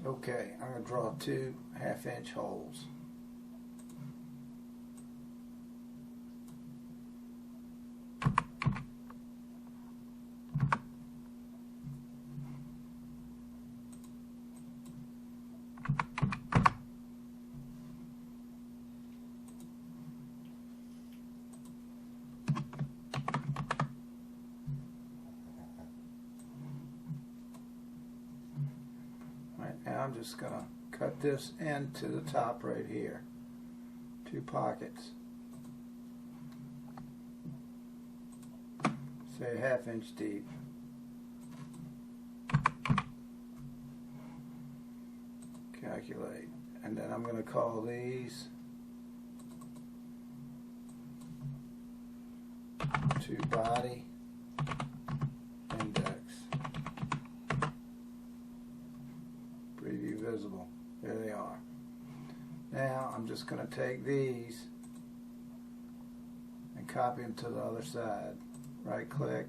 Okay, I'm going to draw 2 1/2-inch holes. Now I'm just going to cut this into the top right here. 2 pockets. Say 1/2 inch deep. Calculate. And then I'm going to call these 2 body index. Preview visible. There they are. Now I'm just going to take these and copy them to the other side. Right click,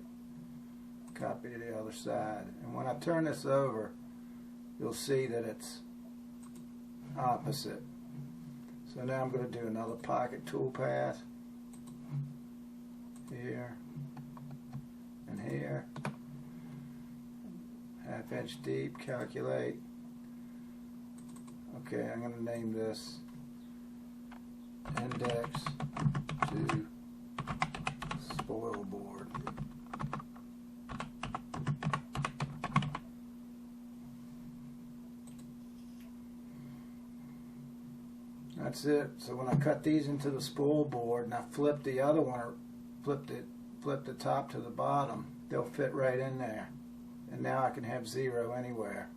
copy to the other side. And when I turn this over, you'll see that it's opposite. So now I'm going to do another pocket toolpath here and here. 1/2 inch deep, calculate. Okay, I'm going to name this index to spoil board. That's it. So when I cut these into the spoil board and I flip the other one, or flip the top to the bottom, they'll fit right in there. And now I can have 0 anywhere.